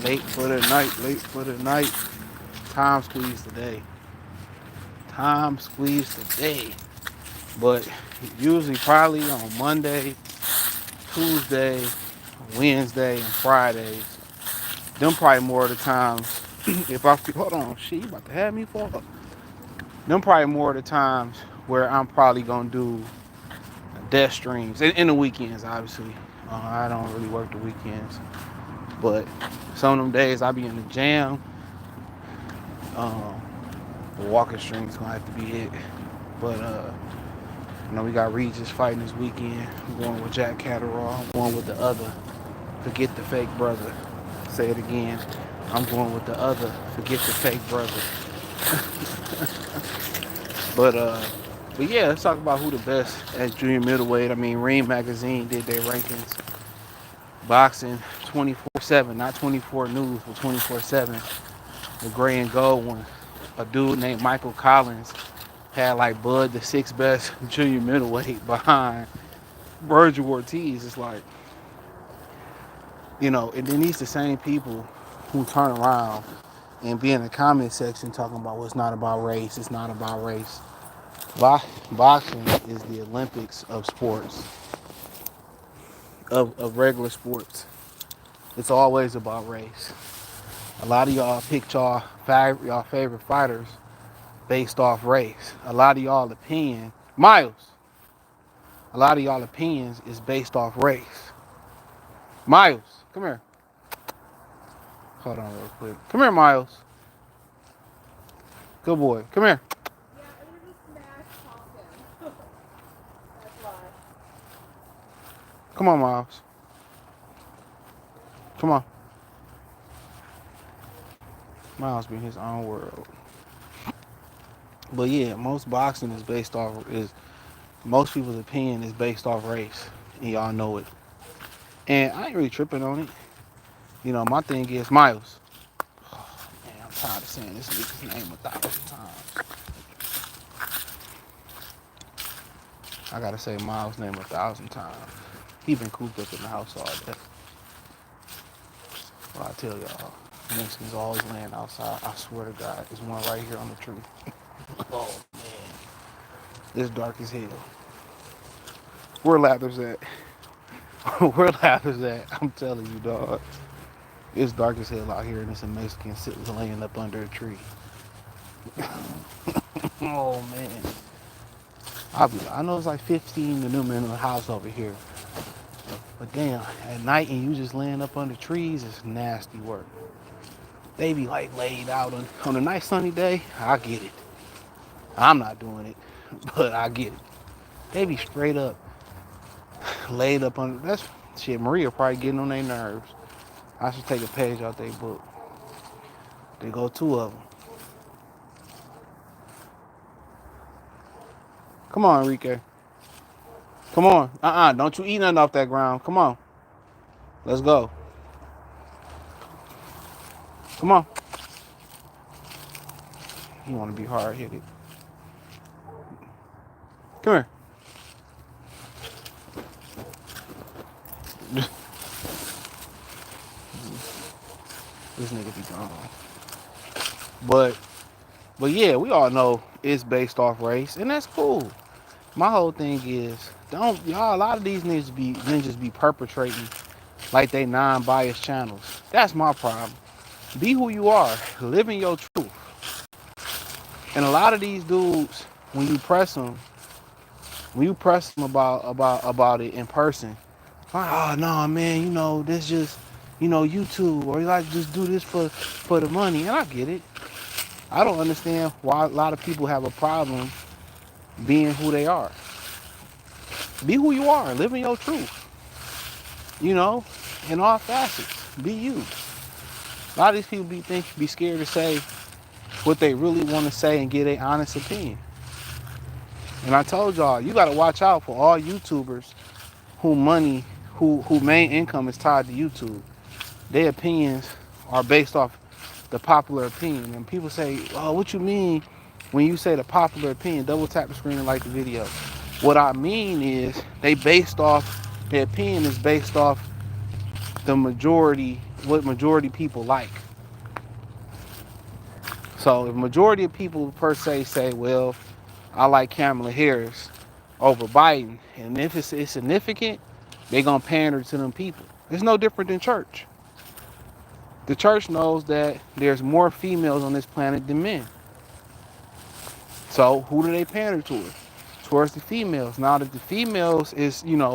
Late for the night, late for the night. Time squeeze today. Time squeeze today. But usually probably on Monday, Tuesday, Wednesday, and Fridays. Them probably more of the times. If I feel, hold on, shit, you about to have me fall. Them probably more of the times where I'm probably gonna do death streams in the weekends. Obviously, I don't really work the weekends, but some of them days I be in the jam. Um, the walking stream's gonna have to be it. But we got Regis fighting this weekend. I'm going with Jack Catterall. I'm going with the other. Forget the fake brother. Say it again. I'm going with the other. Forget the fake brother. But yeah, let's talk about who the best at junior middleweight. I mean, Ring Magazine did their rankings. Boxing 24/7, not 24 News, but 24/7. The gray and gold one. A dude named Michael Collins had like Bud the sixth best junior middleweight behind Virgil Ortiz. It's like, and then these the same people who turn around and be in the comment section talking about what's not about race. It's not about race. Boxing is the Olympics of sports, of regular sports. It's always about race. A lot of y'all picked y'all favorite fighters based off race. A lot of y'all opinion, Miles, a lot of y'all opinions is based off race. Miles, come here. Hold on real quick. Come here, Miles. Good boy. Come here. Yeah, it was a smash talking. That's why. Come on, Miles. Come on. Miles be in his own world. But yeah, most boxing most people's opinion is based off race. And y'all know it. And I ain't really tripping on it. My thing is Miles. Oh, man, I'm tired of saying this nigga's name 1,000 times. I gotta say Miles' name 1,000 times. He been cooped up in the house all day. Well, I tell y'all, Mexicans always laying outside. I swear to God, there's one right here on the tree. Oh man, it's dark as hell. Where Lathers at? Where Lathers at? I'm telling you, dog. It's dark as hell out here, and it's a Mexican sitting laying up under a tree. Oh man, I know it's like 15 of them in the house over here. But damn, at night and you just laying up under trees is nasty work. They be like laid out on a nice sunny day. I get it. I'm not doing it, but I get it. They be straight up laid up under. That's shit. Maria probably getting on their nerves. I should take a page out their book. They go two of them. Come on, Enrique. Come on. Don't you eat nothing off that ground. Come on. Let's go. Come on. You want to be hard headed. Come here. This nigga be gone. But yeah, we all know it's based off race, and that's cool. My whole thing is, a lot of these ninjas be perpetrating like they non-biased channels. That's my problem. Be who you are. Live in your truth. And a lot of these dudes, when you press them about it in person, like, oh no, man, this just, YouTube, or you like to just do this for the money. And I get it. I don't understand why a lot of people have a problem being who they are. Be who you are. Live in your truth. In all facets. Be you. A lot of these people be scared to say what they really want to say and get an honest opinion. And I told y'all, you got to watch out for all YouTubers who main income is tied to YouTube. Their opinions are based off the popular opinion. And people say, oh, what you mean when you say the popular opinion? Double tap the screen and like the video. What I mean is their opinion is based off the majority what majority people like. So if majority of people per se say, well, I like Kamala Harris over Biden, and if it's significant, they're gonna pander to them people. It's no different than church. The church knows that there's more females on this planet than men. So who do they pander towards? Towards the females. Now that the females is, it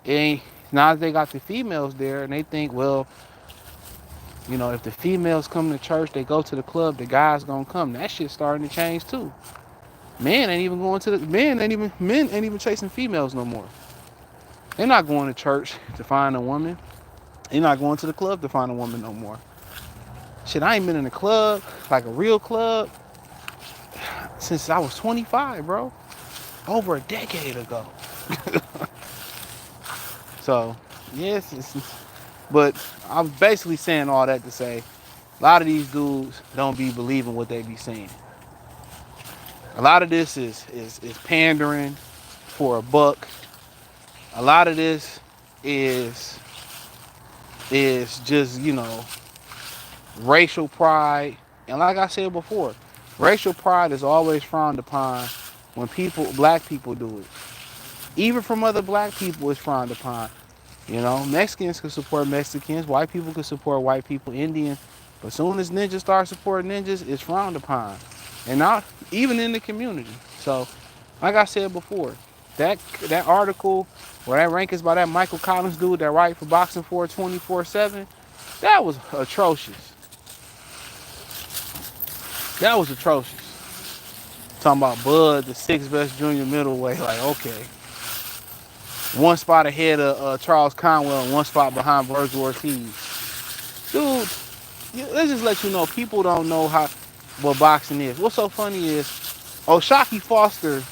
ain't, now that they got the females there and they think, well, if the females come to church, they go to the club, the guys gonna come. That shit's starting to change too. Men ain't even chasing females no more. They're not going to church to find a woman. They're not going to the club to find a woman no more. Shit, I ain't been in a club, like a real club, since I was 25, bro. Over a decade ago. So, yes, but I'm basically saying all that to say, a lot of these dudes don't be believing what they be saying. A lot of this is pandering for a buck. A lot of this is just, racial pride. And like I said before, racial pride is always frowned upon when black people do it. Even from other black people, it's frowned upon. Mexicans can support Mexicans, white people can support white people, Indians. But as soon as ninjas start supporting ninjas, it's frowned upon. And not even in the community. So, like I said before, that article where that rank is by that Michael Collins dude that write for Boxing 4 24/7, that was atrocious. That was atrocious. Talking about Bud, the 6th best junior middleweight. Like, okay. One spot ahead of Charles Conwell and one spot behind Virgil Ortiz. Dude, let's just let you know, people don't know what boxing is. What's so funny is, O'Shaquie Foster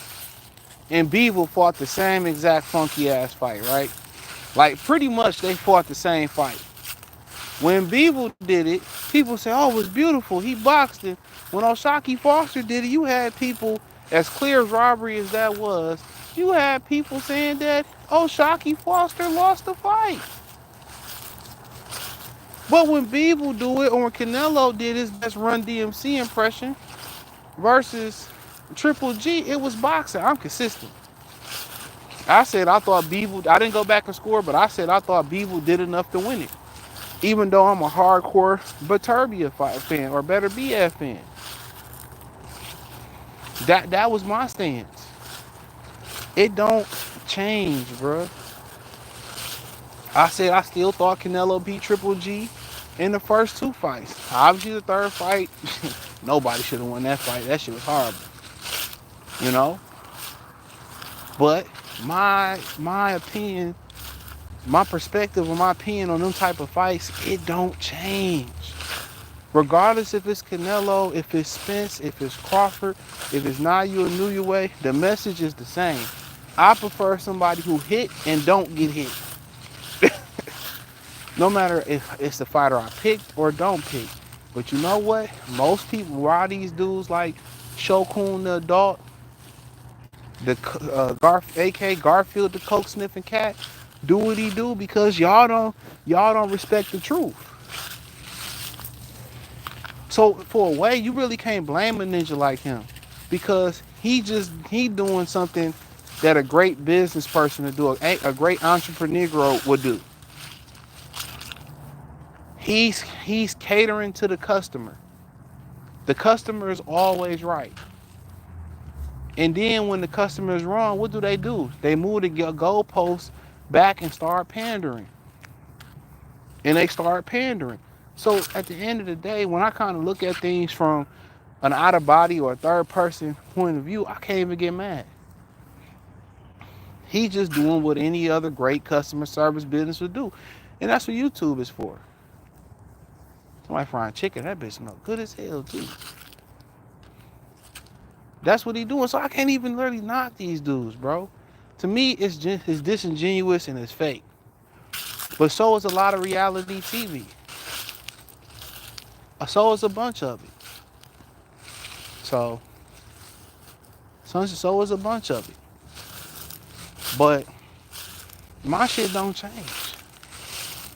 and Beaver fought the same exact funky ass fight, right? Like, pretty much they fought the same fight. When Beaver did it, people say, oh, it was beautiful, he boxed it. When O'Shaquie Foster did it, you had people, as clear as robbery as that was, you had people saying that O'Shaquie Foster lost the fight. But when Beaver do it, or when Canelo did his best Run DMC impression versus Triple G, it was boxing. I'm consistent. I said I thought Beaver, I didn't go back and score, but I said I thought Beaver did enough to win it. Even though I'm a hardcore Baturbia fan or Better BF fan. That was my stance. It don't change, bro. I said I still thought Canelo beat Triple G in the first 2 fights. Obviously the 3rd fight, nobody should have won that fight. That shit was horrible. But my opinion, my perspective or my opinion on them type of fights, it don't change. Regardless if it's Canelo, if it's Spence, if it's Crawford, if it's Nayu or Nuyue, the message is the same. I prefer somebody who hit and don't get hit. No matter if it's the fighter I picked or don't pick. But you know what? Most people, why these dudes like Shokun the adult, the AK Garfield the coke sniffing cat, do what he do because y'all don't respect the truth. So for a way, you really can't blame a ninja like him because he doing something that a great business person would do, a great entrepreneur would do. He's catering to the customer. The customer is always right. And then when the customer is wrong, what do? They move the goalposts back and start pandering. And they start pandering. So at the end of the day, when I kind of look at things from an out of body or a third person point of view, I can't even get mad. He's just doing what any other great customer service business would do. And that's what YouTube is for. Somebody frying chicken, that bitch smell good as hell too. That's what he doing. So I can't even really knock these dudes, bro. To me, it's disingenuous and it's fake. But so is a lot of reality TV. So is a bunch of it. So is a bunch of it. But my shit don't change.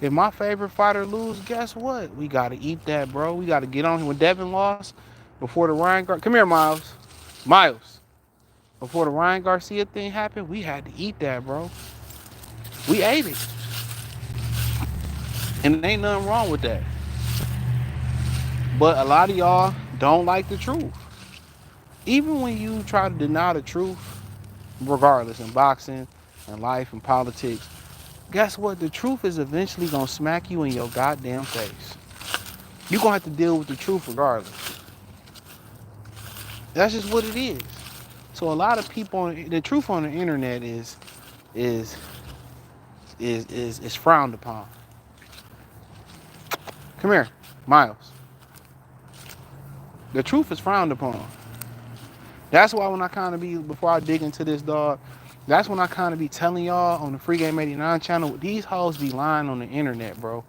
If my favorite fighter lose, guess what? We gotta eat that, bro. We gotta get on him. When Devin lost before the Ryan come here, Miles. Miles. Before the Ryan Garcia thing happened, we had to eat that, bro. We ate it. And ain't nothing wrong with that. But a lot of y'all don't like the truth. Even when you try to deny the truth, regardless, in boxing and life and politics, guess what? The truth is eventually gonna smack you in your goddamn face. You're gonna have to deal with the truth regardless. That's just what it is. So a lot of people, the truth on the internet is is frowned upon. Come here, Miles. The truth is frowned upon. That's why when I kind of be, before I dig into this, dog, that's when I kind of be telling y'all on the Free Game 89 channel, these hoes be lying on the internet, bro.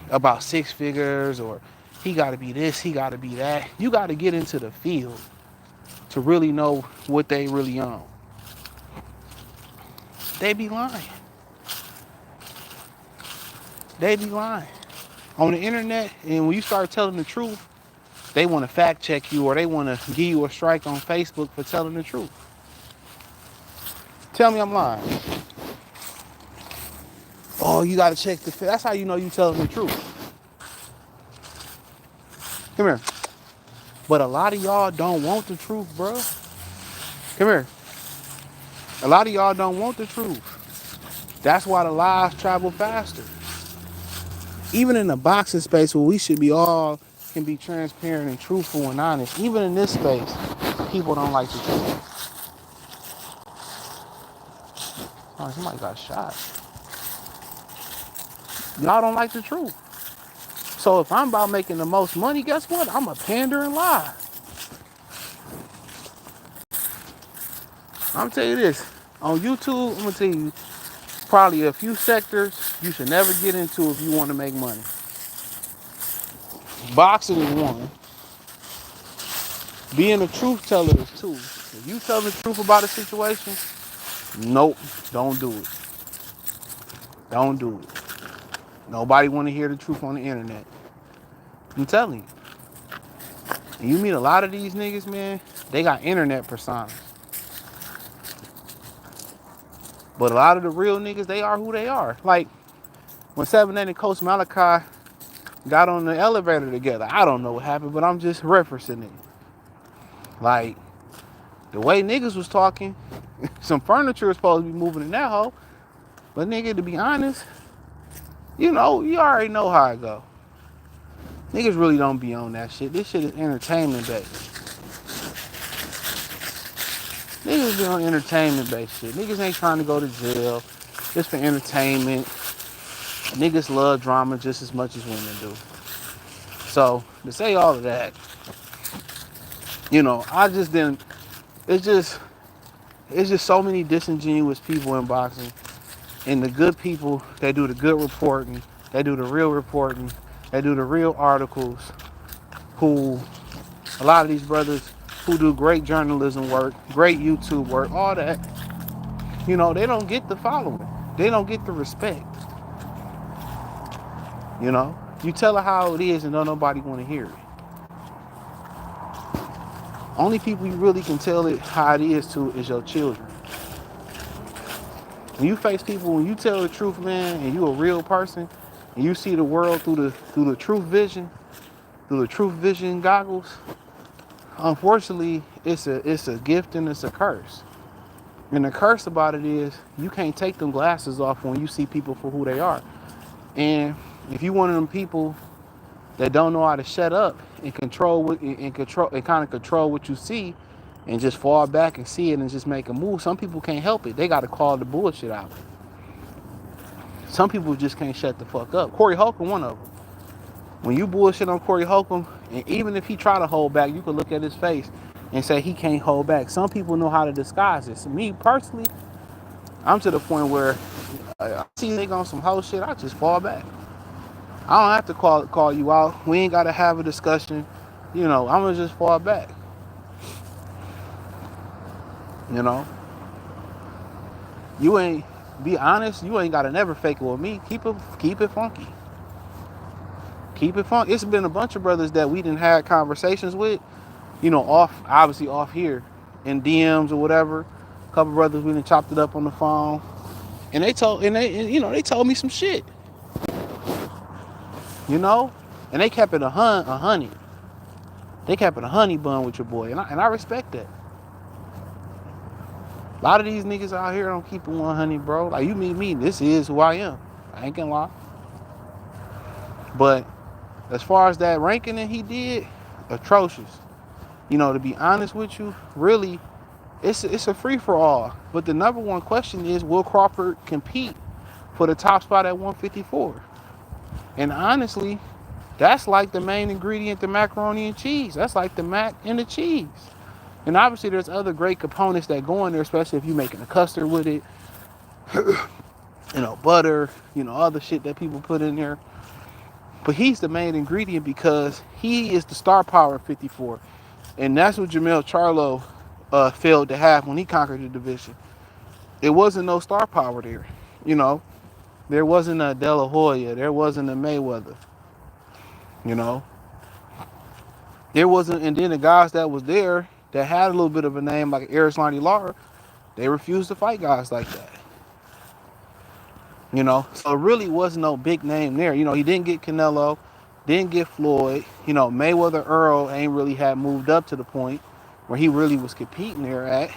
About six figures, or he got to be this, he got to be that. You got to get into the field to really know what they really own. They be lying. They be lying. On the internet, and when you start telling the truth, they want to fact check you, or they want to give you a strike on Facebook for telling the truth. Tell me I'm lying. Oh, you got to check the... That's how you know you telling the truth. Come here. But a lot of y'all don't want the truth, bro. Come here. A lot of y'all don't want the truth. That's why the lies travel faster. Even in the boxing space where we should be all can be transparent and truthful and honest, even in this space, people don't like the truth. Oh, somebody got shot. Y'all don't like the truth. So if I'm about making the most money, guess what? I'm a pander and lie. I'm tell you this. On YouTube, I'm gonna tell you probably a few sectors you should never get into if you want to make money. Boxing is one. Being a truth teller is two. If you tell the truth about a situation, nope, don't do it. Don't do it. Nobody want to hear the truth on the internet. I'm telling you. And you meet a lot of these niggas, man, they got internet personas. But a lot of the real niggas, they are who they are. Like, when 7 and Coach Malachi got on the elevator together, I don't know what happened, but I'm just referencing it. Like, the way niggas was talking, some furniture is supposed to be moving in that hole. But nigga, to be honest, you know, you already know how it go. Niggas really don't be on that shit. This shit is entertainment based. Niggas be on entertainment based shit. Niggas ain't trying to go to jail. Just for entertainment. Niggas love drama just as much as women do. So, to say all of that, you know, I just didn't, it's just so many disingenuous people in boxing. And the good people, they do the good reporting, they do the real reporting, they do the real articles, who, a lot of these brothers who do great journalism work, great YouTube work, all that, you know, they don't get the following. They don't get the respect. You know? You tell her how it is and don't nobody want to hear it. Only people you really can tell it how it is to is your children. When you face people, when you tell the truth, man, and you a real person, and you see the world through the truth vision goggles, unfortunately, it's a gift and it's a curse. And the curse about it is you can't take them glasses off when you see people for who they are. And if you one of them people that don't know how to shut up and control what you see, and just fall back and see it and just make a move, some people can't help it. They got to call the bullshit out. Some people just can't shut the fuck up. Corey Holcomb, one of them. When you bullshit on Corey Holcomb, and even if he try to hold back, you can look at his face and say he can't hold back. Some people know how to disguise it. So me personally, I'm to the point where I see nigga on some whole shit, I just fall back. I don't have to call you out. We ain't got to have a discussion. You know, I'm going to just fall back. You know? You ain't, be honest, you ain't gotta never fake it with me. Keep it funky. Keep it funky. It's been a bunch of brothers that we didn't have conversations with, obviously off here in DMs or whatever. A couple brothers we done chopped it up on the phone, and they told me some shit, and they kept it a honey. They kept it a honey bun with your boy, and I respect that. A lot of these niggas out here don't keep it 100, bro. Like, you meet me, this is who I am. I ain't gonna lie. But as far as that ranking that he did, atrocious. To be honest with you, really, it's a free for all. But the number one question is, will Crawford compete for the top spot at 154? And honestly, that's like the main ingredient to macaroni and cheese. That's like the mac and the cheese. And obviously there's other great components that go in there, especially if you're making a custard with it, butter, other shit that people put in there. But he's the main ingredient because he is the star power of 54. And that's what Jermell Charlo failed to have when he conquered the division. It wasn't no star power there. There wasn't a De La Hoya. There wasn't a Mayweather. There wasn't, and then the guys that was there that had a little bit of a name, like Arislani Lara, they refused to fight guys like that. So it really was no big name there. He didn't get Canelo, didn't get Floyd. Mayweather Earl ain't really had moved up to the point where he really was competing there at.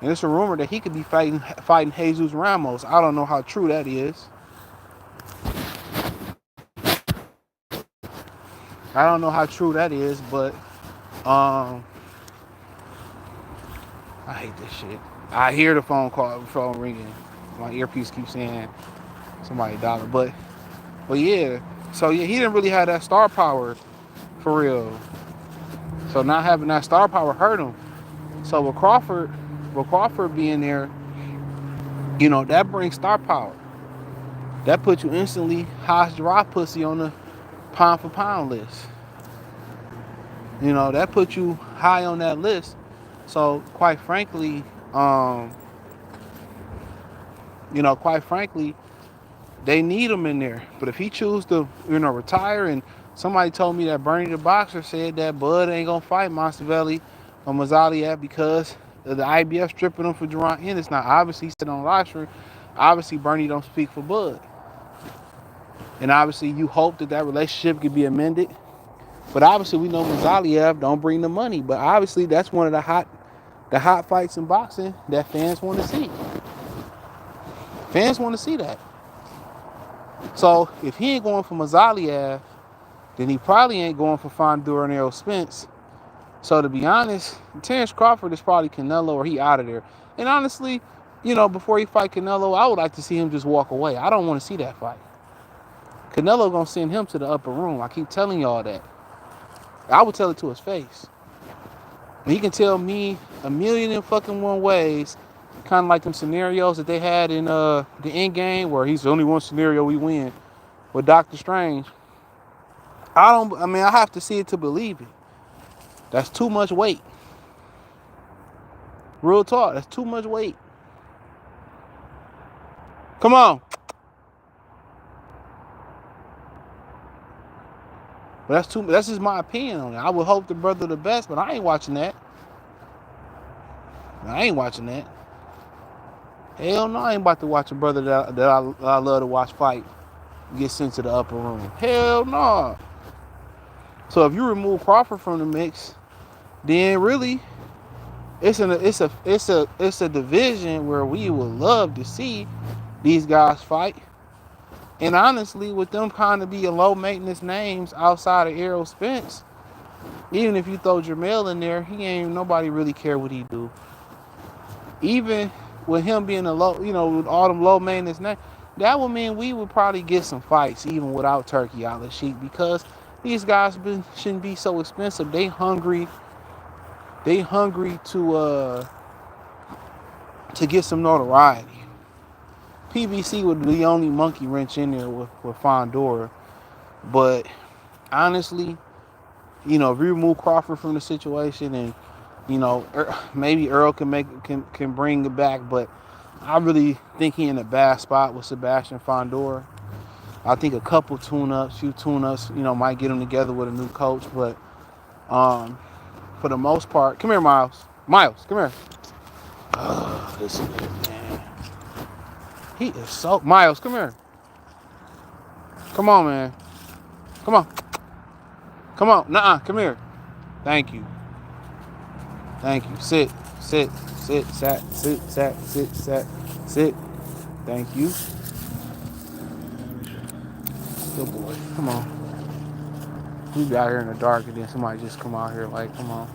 And it's a rumor that he could be fighting Jesus Ramos. I don't know how true that is. I don't know how true that is, but I hate this shit. I hear the phone ringing. My earpiece keeps saying somebody died. But yeah. So yeah, he didn't really have that star power for real. So not having that star power hurt him. So with Crawford being there, that brings star power. That puts you instantly high dry pussy on the pound for pound list. That puts you high on that list. So quite frankly, they need him in there. But if he chooses to, retire, and somebody told me that Bernie the Boxer said that Bud ain't gonna fight Montevalli or Murtazaliev because of the IBF stripping him for Jerron Ennis. Now, obviously, he said on live stream, obviously Bernie don't speak for Bud. And obviously, you hope that relationship could be amended. But obviously, we know Murtazaliev don't bring the money. But obviously, that's one of the hot fights in boxing that fans want to see. Fans want to see that. So if he ain't going for Murtazaliev, then he probably ain't going for Fundora and Errol Spence. So to be honest, Terrence Crawford is probably Canelo or he out of there. And honestly, before he fight Canelo, I would like to see him just walk away. I don't want to see that fight. Canelo gonna send him to the upper room. I keep telling y'all that. I would tell it to his face. He can tell me a million and fucking one ways, kind of like them scenarios that they had in the end game where he's the only one scenario we win with Doctor Strange. I have to see it to believe it. That's too much weight. Real talk, that's too much weight. Come on. But that's just my opinion on it. I would hope the brother the best, but I ain't watching that. Hell no, I ain't about to watch a brother that I love to watch fight get sent to the upper room. Hell no. So if you remove Crawford from the mix, then really it's a division where we would love to see these guys fight. And honestly, with them kind of being low maintenance names outside of Errol Spence, even if you throw Jermell in there, nobody really care what he do. Even with him being with all them low maintenance names, that would mean we would probably get some fights even without Turkey Al-Sheikh, because these guys shouldn't be so expensive. They hungry to get some notoriety. PBC would be the only monkey wrench in there with Fundora. But honestly, if you remove Crawford from the situation and maybe Earl can bring it back, but I really think he in a bad spot with Sebastian Fundora. I think a couple tune-ups, few tune-ups, might get him together with a new coach. But for the most part, come here, Miles. Miles, come here. This nigga, man. He is so... Miles, come here. Come on, man. Come on. Come on. Nuh-uh. Come here. Thank you. Thank you. Sit. Sit. Sit. Sat. Sit. Sat. Sit. Sat. Sit. Thank you. Good boy. Come on. We be out here in the dark and then somebody just come out here like, come on.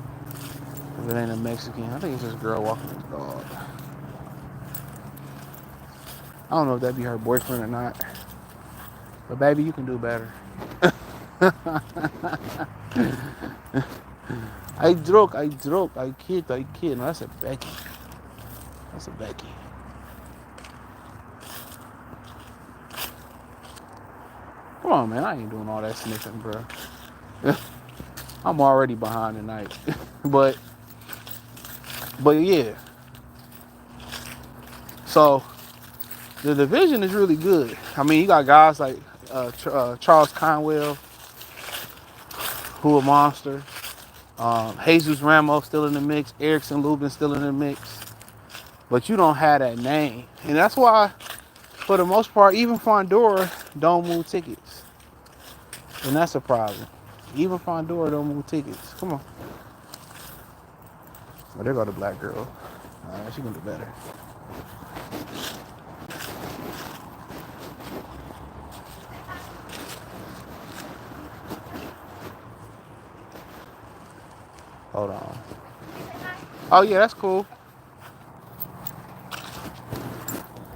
If it ain't a Mexican, I think it's this girl walking this dog. I don't know if that be her boyfriend or not. But baby, you can do better. I joke, I kid. No, that's a Becky. That's a Becky. Come on, man. I ain't doing all that sniffing, bro. I'm already behind tonight. but yeah. So the division is really good. I mean, you got guys like Charles Conwell, who a monster. Jesus Ramos still in the mix. Erickson Lubin still in the mix. But you don't have that name. And that's why, for the most part, even Fundora don't move tickets. And that's a problem. Even Fundora don't move tickets. Come on. Oh, there go the black girl. She can do better. Hold on. Oh, yeah, that's cool.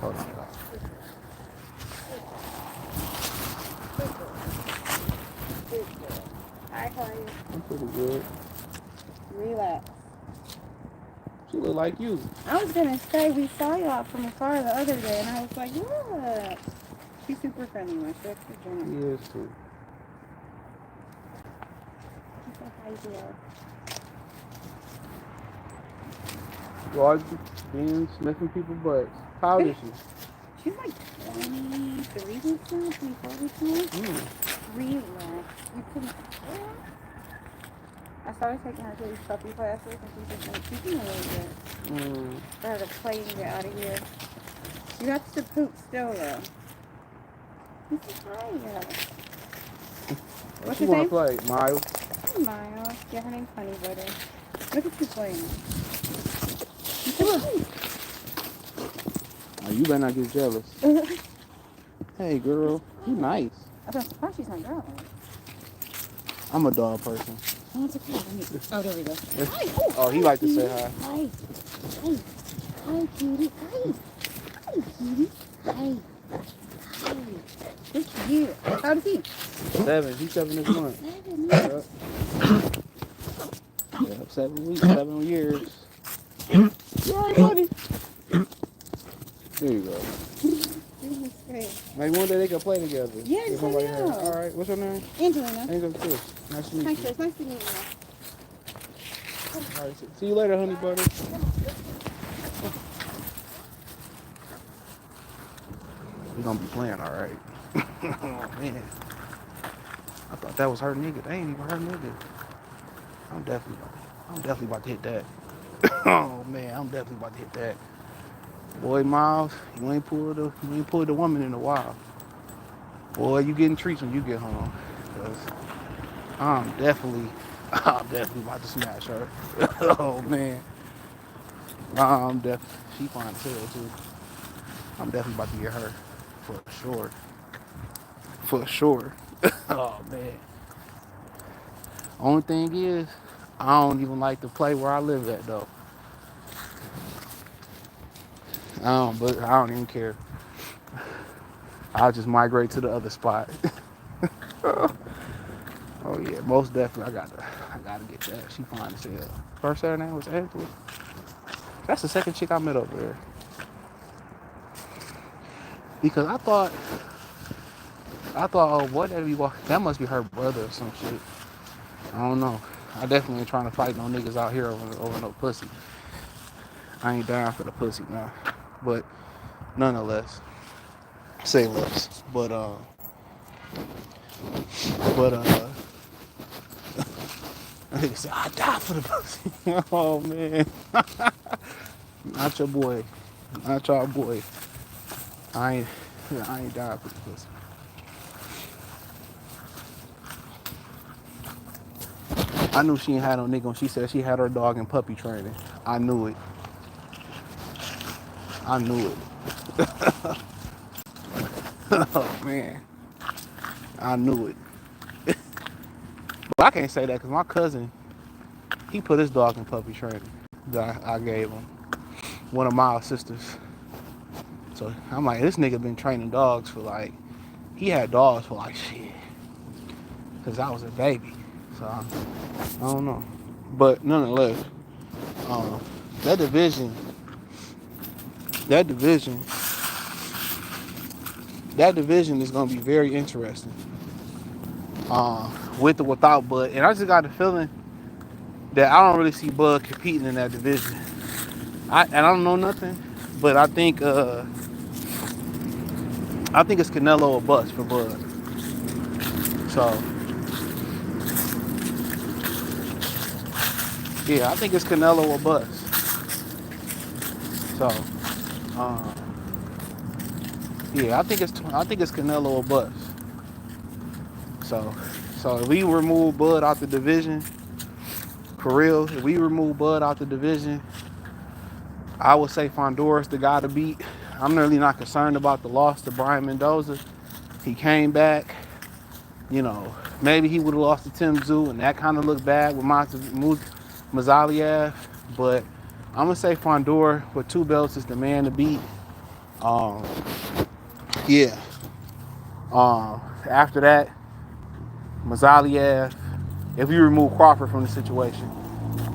Hold on. Hi, how are you? I'm pretty good. Relax. She look like you. I was gonna say we saw y'all from afar the other day, and I was like, look. She's super friendly, my sister. She is too. She's so hi there. Large being sniffing people's butts. How old is she? She's like 23 weeks now, 24 weeks now. Relax. You can. I started taking her to these puppy classes, and she's just like keeping a little bit. For her to play and get out of here. You have to poop still, though. This is right. What's she his wanna name? play? Miles. Hi, Miles. Yeah, her name's Honey Butter. Look at you playing. Oh, you better not get jealous. Hey, girl. You nice. I'm surprised she's not growling. I'm a dog person. Oh, it's okay. Oh, there we go. Hi. Oh, he like to say hi. Hi. Hi. Hi, cutie. Hi. Hi, cutie. Hi. Hi. Look at you. How old is he? 7. He's 7 this month. 7 years. Yeah, 7 weeks, 7 years. You alright, buddy? There you go. Maybe one day they can play together. Yes, I know. Alright, what's your name? Angelina. Angel Chris. Nice to meet Hi, you. Chris. Nice to meet you. Alright, see you later, honey butter. We gonna be playing alright. Oh, man. I thought that was her nigga. That ain't even her nigga. I'm definitely about to hit that. Oh man, I'm definitely about to hit that. Boy, Miles, you ain't pulled the woman in a while. Boy, you getting treats when you get home. 'Cause I'm definitely about to smash her. Oh man. She fine as hell too. I'm definitely about to get her. For sure. For sure. Oh man. Only thing is, I don't even like to play where I live at though. But I don't even care. I'll just migrate to the other spot. Oh yeah, most definitely. I gotta get that. She fine as hell. First her name was Angela. That's the second chick I met over there. Because I thought, oh boy, that must be her brother or some shit. I don't know. I definitely ain't trying to fight no niggas out here over no pussy. I ain't down for the pussy now. but nonetheless, say less. But nigga said, I die for the pussy. Oh man. Not your boy. Not your boy. I ain't died for the pussy. I knew she ain't had no nigga when she said she had her dog in puppy training. I knew it. I knew it. Oh man. I knew it. But I can't say that because my cousin, he put his dog in puppy training that I gave him. One of my sisters. So I'm like, this nigga been training dogs for like, he had dogs for like shit. Cause I was a baby. So I don't know. But nonetheless, that division is gonna be very interesting. With or without Bud. And I just got the feeling that I don't really see Bud competing in that division. I don't know nothing, but I think it's Canelo or bust for Bud. So yeah, I think it's Canelo or bust. So yeah, I think it's Canelo or bust. So if we remove Bud out the division, for real, if we remove Bud out the division, I would say Fundora's the guy to beat. I'm really not concerned about the loss to Brian Mendoza. He came back, you know, maybe he would have lost to Tim Tszyu, and that kind of looked bad with Murtazaliev, but I'm gonna say Fundora with 2 belts is the man to beat. Yeah. After that, Murtazaliev, if you remove Crawford from the situation,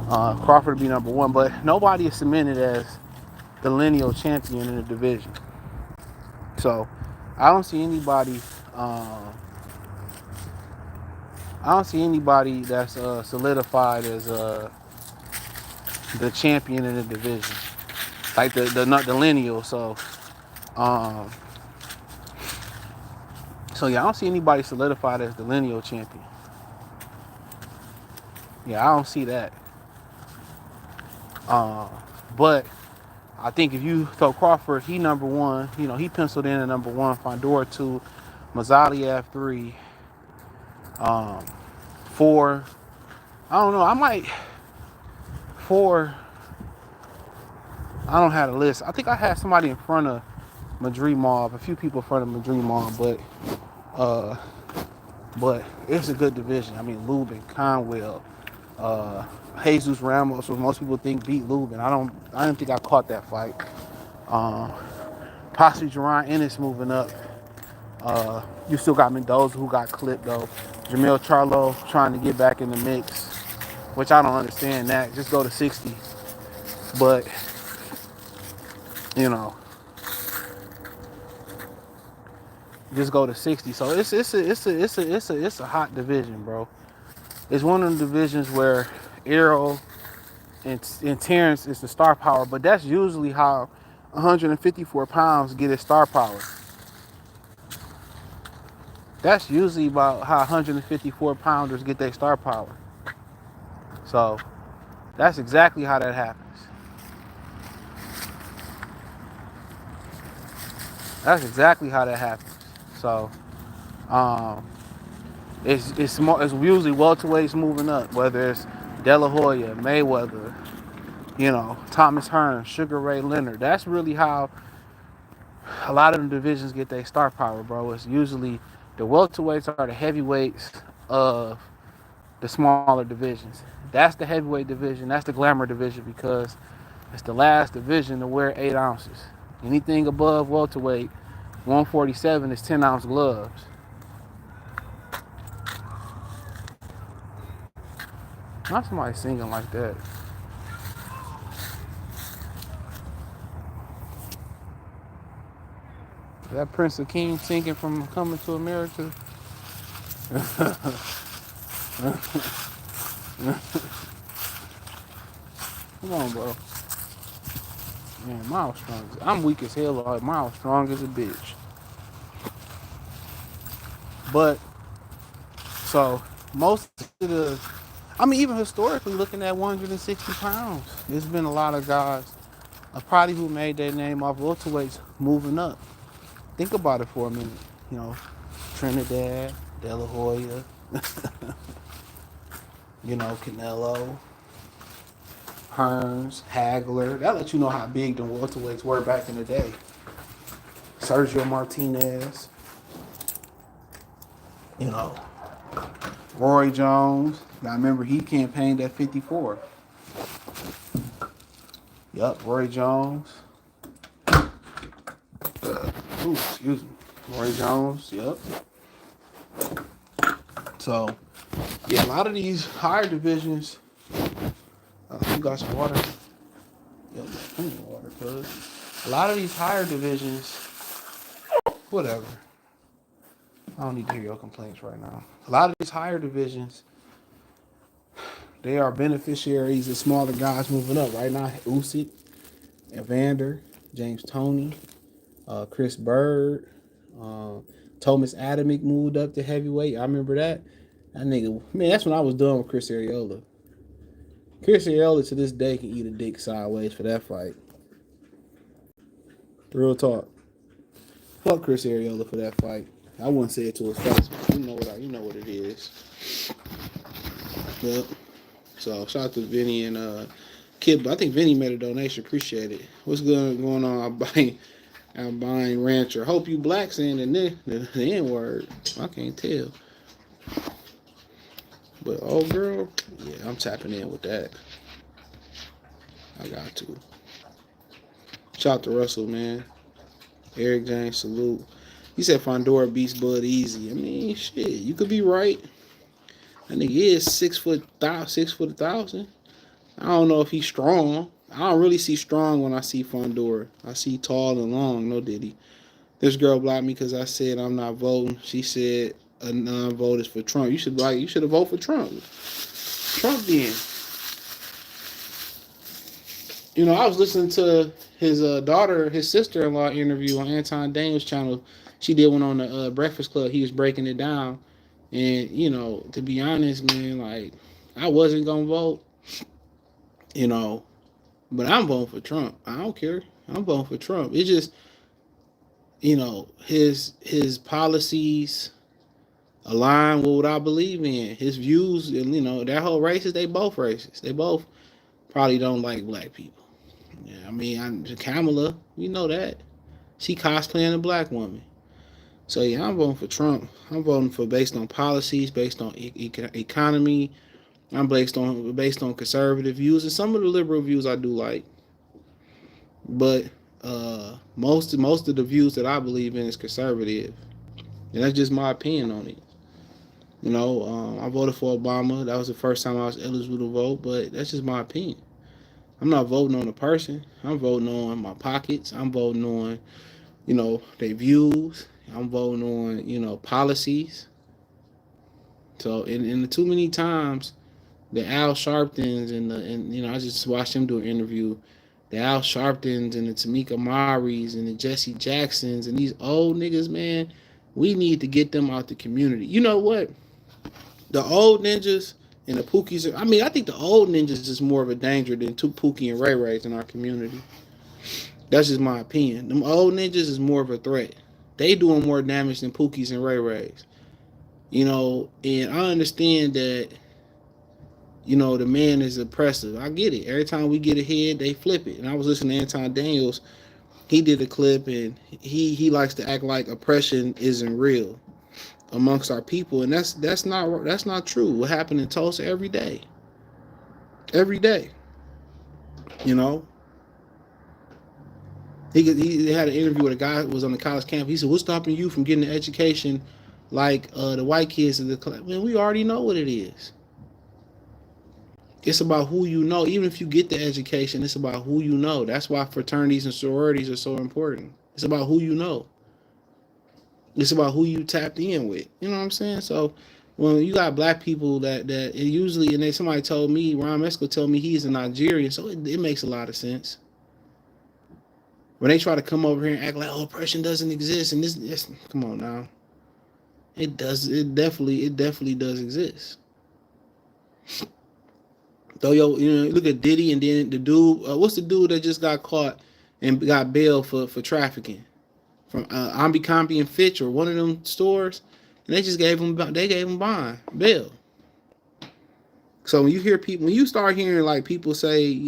Crawford would be number 1, but nobody is cemented as the lineal champion in the division. So I don't see anybody that's solidified as the champion in the division, like the lineal. So yeah, I don't see anybody solidified as the lineal champion. Yeah, I don't see that. But I think if you throw Crawford, he number 1. You know, he penciled in at number 1. Fundora 2, Murtazaliev 3, 4. I don't know. I might 4. I don't have a list. I think I had somebody in front of Madrid Mob, a few people in front of Madrid Mob, but it's a good division. I mean, Lubin, Conwell, Jesus Ramos, who most people think beat Lubin. I didn't think I caught that fight. Possibly Jerron Ennis moving up. You still got Mendoza, who got clipped though. Jamel Charlo trying to get back in the mix, which I don't understand that. Just go to 60. But you know, just go to 60. So it's a hot division, bro. It's one of the divisions where Errol and Terrence is the star power, but that's usually how 154 pounds get its star power. That's usually about how 154 pounders get their star power. So that's exactly how that happens. That's exactly how that happens. So it's usually welterweights moving up, whether it's De La Hoya, Mayweather, you know, Thomas Hearns, Sugar Ray Leonard. That's really how a lot of the divisions get their star power, bro. It's usually the welterweights are the heavyweights of the smaller divisions. That's the heavyweight division. That's the glamour division because it's the last division to wear 8 ounces. Anything above welterweight, 147 is 10-ounce gloves. Not somebody singing like that. Is that Prince Akeem singing from Coming to America? Come on, bro. Man, Miles strong. I'm weak as hell. Like Miles strong as a bitch. But so most of the, I mean, even historically, looking at 160 pounds, there's been a lot of guys, probably who made their name off welterweights moving up. Think about it for a minute. You know, Trinidad, De La Hoya, you know, Canelo, Hearns, Hagler. That lets you know how big the welterweights were back in the day. Sergio Martinez, you know, Roy Jones. Now remember he campaigned at 54. Yup, Roy Jones. Ooh, excuse me. Roy Jones, yup. So, yeah, a lot of these higher divisions, you got some water? Yep, plenty of water, cuz. A lot of these higher divisions, whatever. I don't need to hear your complaints right now. A lot of these higher divisions, they are beneficiaries of smaller guys moving up. Right now, Usyk, Evander, James Toney, Chris Bird, Thomas Adamick moved up to heavyweight. I remember that. That nigga, man, that's when I was done with Chris Arreola. Chris Arreola to this day can eat a dick sideways for that fight. Real talk. Fuck Chris Arreola for that fight. I wouldn't say it to his face, but you know what it is. Yep. So shout out to Vinny and Kid. I think Vinny made a donation. Appreciate it. What's going on? I'm buying Rancher. Hope you black saying the N word. I can't tell. But oh girl, yeah, I'm tapping in with that. I got to. Shout out to Russell, man. Eric James, salute. He said Fundora beats Bud easy. I mean, shit, you could be right. That nigga is 6'1,000. I don't know if he's strong. I don't really see strong when I see Fundora. I see tall and long. No diddy. This girl blocked me because I said I'm not voting. She said a non-vote is for Trump. You should have voted for Trump. Trump then. You know, I was listening to his his sister-in-law interview on Anton Daniels' channel. She did one on the Breakfast Club. He was breaking it down. And, you know, to be honest, man, like, I wasn't going to vote, you know, but I'm voting for Trump. I don't care. I'm voting for Trump. It's just, you know, his policies align with what I believe in. His views, and, you know, that whole racist, they both racist. They both probably don't like black people. Yeah, I mean, Kamala, we know that. She cosplaying a black woman. So, yeah, I'm voting for Trump. I'm voting for based on policies, based on economy. I'm based on conservative views. And some of the liberal views I do like. But most of the views that I believe in is conservative. And that's just my opinion on it. You know, I voted for Obama. That was the first time I was eligible to vote. But that's just my opinion. I'm not voting on a person. I'm voting on my pockets. I'm voting on, you know, their views. I'm voting on, you know, policies. So, in the too many times, the Al Sharptons and you know, I just watched him do an interview. The Al Sharptons and the Tamika Maris and the Jesse Jacksons and these old niggas, man, we need to get them out the community. You know what? The old ninjas and the Pookies. I mean, I think the old ninjas is more of a danger than two Pookie and Ray Rays in our community. That's just my opinion. Them old ninjas is more of a threat. They doing more damage than Pookies and Ray Rays. You know, and I understand that, you know, the man is oppressive. I get it. Every time we get ahead, they flip it. And I was listening to Anton Daniels. He did a clip, and he likes to act like oppression isn't real amongst our people, and that's not true. What happened in Tulsa every day, you know. He had an interview with a guy who was on the college campus. He said, "What's stopping you from getting an education like the white kids in the class?" Man, we already know what it is. It's about who you know. Even if you get the education, it's about who you know. That's why fraternities and sororities are so important. It's about who you know. It's about who you tapped in with. You know what I'm saying? So when you got black people that usually, and then somebody told me, Ron Mesco told me he's a Nigerian, so it makes a lot of sense. When they try to come over here and act like, oh, oppression doesn't exist, and this, come on now. It does. It definitely does exist. So look at Diddy, and then the dude. What's the dude that just got caught and got bail for trafficking from Abercrombie and Fitch or one of them stores, and they just gave him bond bail. So when you hear people, when you start hearing like people say,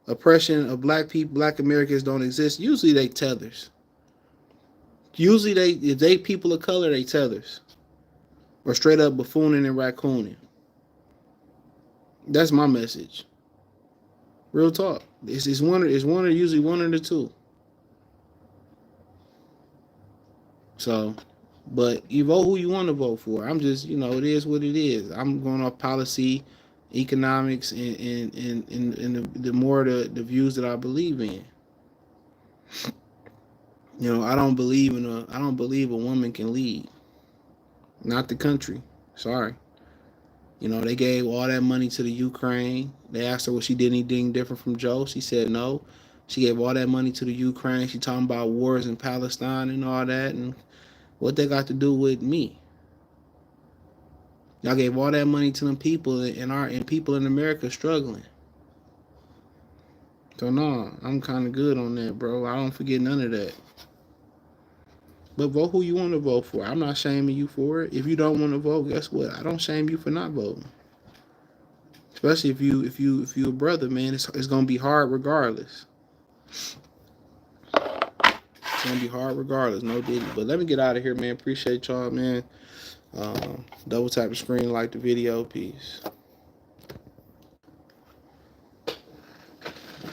oppression of black people, black Americans don't exist, usually they tethers. Usually if they people of color, they tethers. Or straight up buffooning and raccooning. That's my message. Real talk. It's usually one or the two. So, but you vote who you want to vote for. I'm just, it is what it is. I'm going off policy, economics, and the more the views that I believe in. I don't believe a woman can lead. Not the country. Sorry. They gave all that money to the Ukraine. They asked her what she did anything different from Joe. She said no. She gave all that money to the Ukraine. She talking about wars in Palestine and all that, and what they got to do with me. Y'all gave all that money to them people and people in America struggling. So no, I'm kind of good on that, bro. I don't forget none of that. But vote who you want to vote for. I'm not shaming you for it. If you don't want to vote, guess what? I don't shame you for not voting. Especially if you a brother, man. It's gonna be hard regardless. It's gonna be hard regardless. No diddy. But let me get out of here, man. Appreciate y'all, man. Double tap the screen, like the video. Peace.